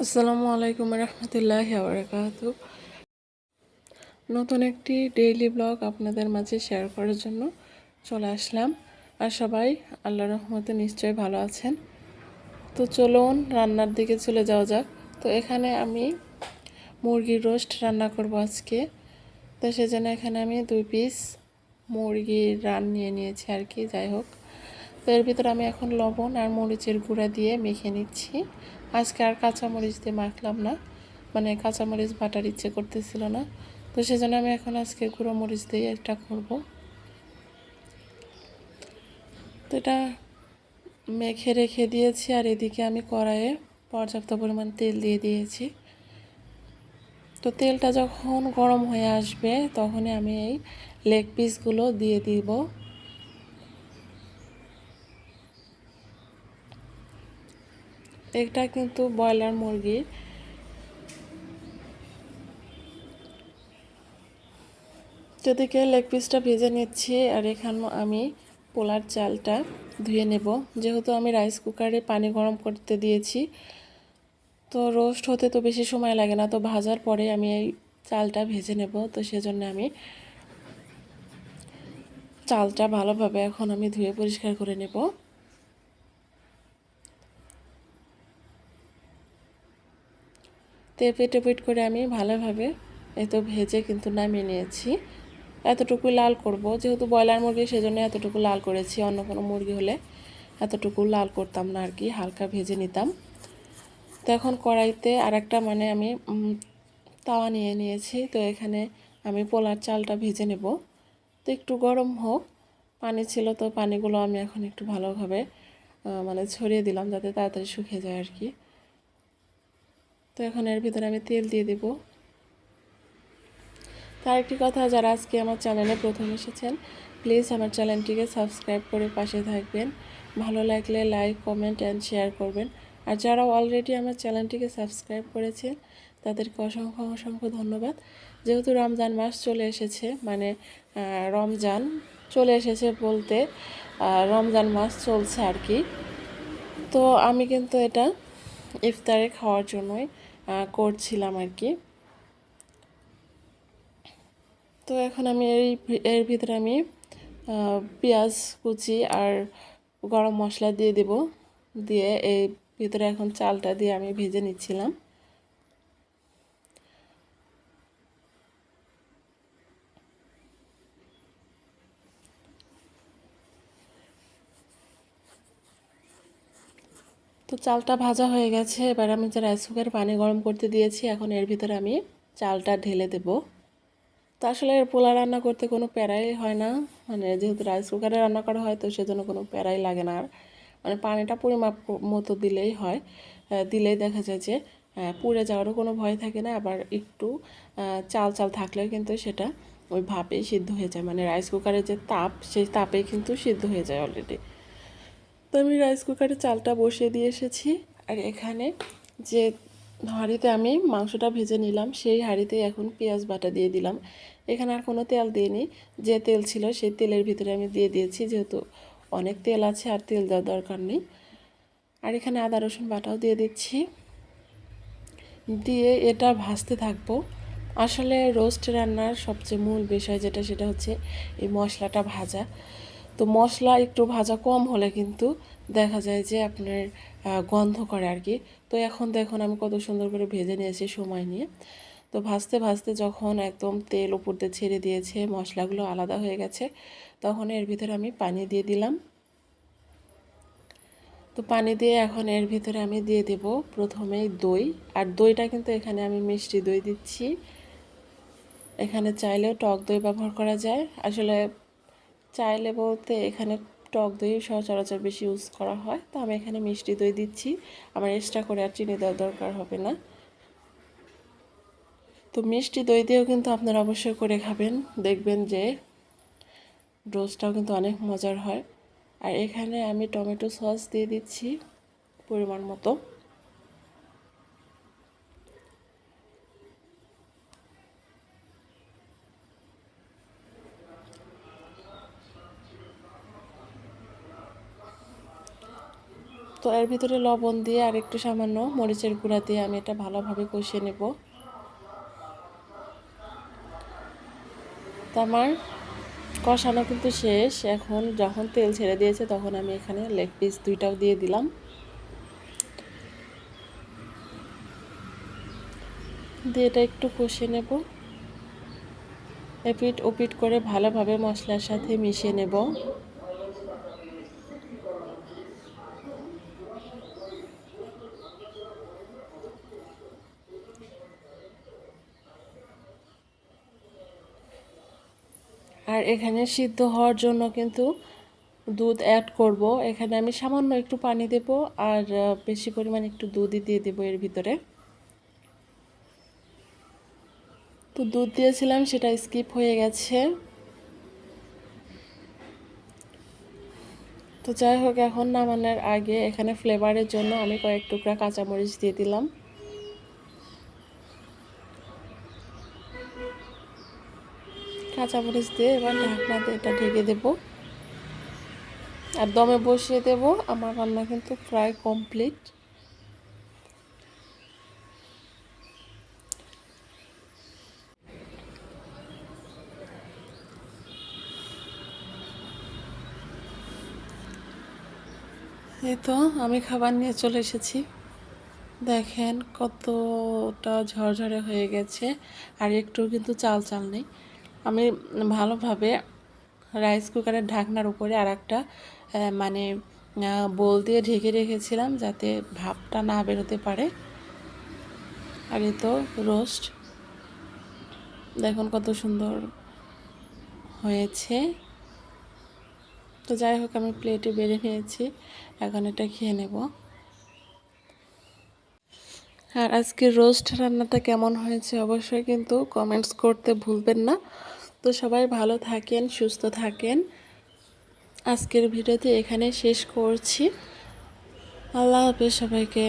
আসসালামু আলাইকুম রহমতুল্লাহি ওয়া বারাকাতুহু। নতুন একটি ডেইলি ব্লগ আপনাদের মাঝে শেয়ার করার জন্য চলে আসলাম। আর সবাই আল্লাহর রহমতে নিশ্চয়ই ভালো আছেন। তো চলুন রান্নার দিকে চলে যাওয়া যাক। তো এখানে আমি মুরগির রোস্ট রান্না করব আজকে। তো সেজন্য এখানে আমি 2 পিস মুরগির রান নিয়ে নিয়েছি আর কি, যাই হোক। তো এর ভিতরে আমি এখন লবণ আর মরিচের গুঁড়া দিয়ে মেখে নিচ্ছি। আজকে আর কাঁচামরিচ দিয়ে মাখলাম না, মানে কাঁচামরিচ বাটার ইচ্ছে করতেছিল না, তো সেজন্য আমি এখন আজকে গুঁড়ো মরিচ দিয়ে এটা করব। তো এটা মেখে রেখে দিয়েছি আর এদিকে আমি কড়াইয়ে পর্যাপ্ত পরিমাণ তেল দিয়ে দিয়েছি। তো তেলটা যখন গরম হয়ে আসবে তখনই আমি এই লেগ পিসগুলো দিয়ে দিব। এটা কিন্তু ব্রয়লার মুরগির। যেদিকে লেগ পিসটা ভেজে নিচ্ছি আর এখানে আমি পোলার চালটা ধুয়ে নেব, যেহেতু আমি রাইস কুকারে পানি গরম করতে দিয়েছি। তো রোস্ট হতে তো বেশি সময় লাগে না, তো ভাজার পরে আমি এই চালটা ভেজে নেব। তো সেজন্য আমি চালটা ভালোভাবে এখন আমি ধুয়ে পরিষ্কার করে নেব। তো এপিট করে আমি ভালোভাবে এত ভেজে কিন্তু নামিয়ে নিয়েছি। এতটুকু লাল করব, যেহেতু ব্রয়লার মুরগি সেজন্য এতটুকু লাল করেছি। অন্য কোনো মুরগি হলে এতটুকু লাল করতাম না আর কি, হালকা ভেজে নিতাম। তো এখন কড়াইতে আরেকটা মানে আমি তাওয়া নিয়ে নিয়েছি। তো এখানে আমি পোলার চালটা ভেজে নেব। তো একটু গরম হোক, পানি ছিল তো পানিগুলো আমি এখন একটু ভালোভাবে মানে ছড়িয়ে দিলাম যাতে তাড়াতাড়ি শুকিয়ে যায় আর কি। তো এখন এর ভিতরে আমি তেল দিয়ে দেব। তার একটি কথা, যারা আজকে আমার চ্যানেলে প্রথম এসেছেন প্লিজ আমার চ্যানেলটিকে সাবস্ক্রাইব করে পাশে থাকবেন। ভালো লাগলে লাইক কমেন্ট অ্যান্ড শেয়ার করবেন। আর যারা অলরেডি আমার চ্যানেলটিকে সাবস্ক্রাইব করেছেন তাদেরকে অসংখ্য অসংখ্য ধন্যবাদ। যেহেতু রমজান মাস চলে এসেছে, মানে রমজান চলে এসেছে বলতে রমজান মাস চলছে আর কি। তো আমি কিন্তু এটা ইফতারে খাওয়ার জন্যই করছিলাম আর কি। তো এখন আমি এর ভিতরে আমি পেঁয়াজ কুচি আর গরম মশলা দিয়ে দেব। দিয়ে এই ভিতরে এখন চালটা দিয়ে আমি ভেজে নিচ্ছিলাম। তো চালটা ভাজা হয়ে গেছে। এবার আমি যে রাইস কুকারে পানি গরম করতে দিয়েছি, এখন এর ভিতরে আমি চালটা ঢেলে দেব। তো আসলে পোলা রান্না করতে কোনো প্যারাই হয় না, মানে যেহেতু রাইস কুকারে রান্না করা হয় তো সেজন্য কোনো প্যারাই লাগে না। আর মানে পানিটা পরিমাপ মতো দিলেই হয়, দিলেই দেখা যায় যে পুড়ে যাওয়ারও কোনো ভয় থাকে না। আবার একটু চাল চাল থাকলেও কিন্তু সেটা ওই ভাপেই সিদ্ধ হয়ে যায়, মানে রাইস কুকারের যে তাপ সেই তাপেই কিন্তু সিদ্ধ হয়ে যায় অলরেডি। তো আমি রাইস কুকারে চালটা বসিয়ে দিয়ে এসেছি। আর এখানে যে হাঁড়িতে আমি মাংসটা ভেজে নিলাম সেই হাঁড়িতে এখন পেঁয়াজ বাটা দিয়ে দিলাম। এখানে আর কোনো তেল দিইনি, যে তেল ছিল সেই তেলের ভিতরে আমি দিয়ে দিয়েছি, যেহেতু অনেক তেল আছে আর তেল দেওয়ার দরকার নেই। আর এখানে আদা রসুন বাটাও দিয়ে দিচ্ছি, দিয়ে এটা ভাজতে থাকবো। আসলে রোস্ট রান্নার সবচেয়ে মূল বিষয় যেটা, সেটা হচ্ছে এই মশলাটা ভাজা। তো মশলা একটু ভাজা কম হলে কিন্তু দেখা যায় যে আপনার গন্ধ করে আর কি। তো এখন দেখুন আমি কত সুন্দর করে ভেজে নিয়েছি সময় নিয়ে। তো ভাজতে ভাজতে যখন একদম তেল উপর দিয়ে ছেড়ে দিয়েছে, মশলাগুলো আলাদা হয়ে গেছে, তখন এর ভিতরে আমি পানি দিয়ে দিলাম। তো পানি দিয়ে এখন এর ভিতরে আমি দিয়ে দেব প্রথমেই দই। আর দইটা কিন্তু এখানে আমি মিষ্টি দই দিচ্ছি। এখানে চাইলেও টক দই ব্যবহার করা যায়। আসলে চাইলে বলতে এখানে টক দই সচরাচর বেশি ইউজ করা হয়, তো আমি এখানে মিষ্টি দই দিচ্ছি। আমার এক্সট্রা করে আর চিনি দেওয়ার দরকার হবে না। তো মিষ্টি দই দিয়েও কিন্তু আপনারা অবশ্যই করে খাবেন, দেখবেন যে রোস্টটাও কিন্তু অনেক মজার হয়। আর এখানে আমি টমেটো সস দিয়ে দিচ্ছি পরিমাণ মতো। তো এর ভিতরে লবণ দিয়ে আর একটু সামান্য মরিচের গুঁড়া দিয়ে আমি এটা ভালোভাবে কষিয়ে নেব। তো আমার কষানো কিন্তু শেষ। এখন যখন তেল ছেড়ে দিয়েছে তখন আমি এখানে লেগ পিস 2টাও দিয়ে দিলাম, দিয়ে এটা একটু কষিয়ে নেব। এপিট ওপিট করে ভালোভাবে মশলার সাথে মিশিয়ে নেব। আর এখানে সিদ্ধ হওয়ার জন্য কিন্তু দুধ অ্যাড করব। এখানে আমি সামান্য একটু পানি দেব আর বেশি পরিমাণ একটু দুধই দিয়ে দেবো এর ভিতরে। তো দুধ দিয়েছিলাম, সেটা স্কিপ হয়ে গেছে। তো যাই হোক, এখন নামানোর আগে এখানে ফ্লেভারের জন্য আমি কয়েক টুকরা কাঁচামরিচ দিয়ে দিলাম। কাঁচামরিচ দিয়ে এবার ঢাকনা দিয়ে এটা ঢেকে দেব আর দমে বসিয়ে দেব। আমার রান্না কিন্তু প্রায় কমপ্লিট। এই তো আমি খাবার নিয়ে চলে এসেছি। দেখেন কতটা ঝরঝরে হয়ে গেছে আর একটু কিন্তু চাল চাল নেই। আমি ভালোভাবে রাইস কুকারের ঢাকনার উপরে আর একটা মানে বোল দিয়ে ঢেকে রেখেছিলাম যাতে ভাপটা না বেরোতে পারে। আর এই তো রোস্ট দেখুন কত সুন্দর হয়েছে। তো যাই হোক, আমি প্লেটে বেড়ে নিয়েছি, এখন এটা খেয়ে নেব। আর আজকের রোস্ট রান্নাটা কেমন হয়েছে অবশ্যই কিন্তু কমেন্টস করতে ভুলবেন না। তো সবাই ভালো থাকেন, সুস্থ থাকেন। আজকের ভিডিওতে এখানে শেষ করছি। আল্লাহ হাফেজ সবাইকে।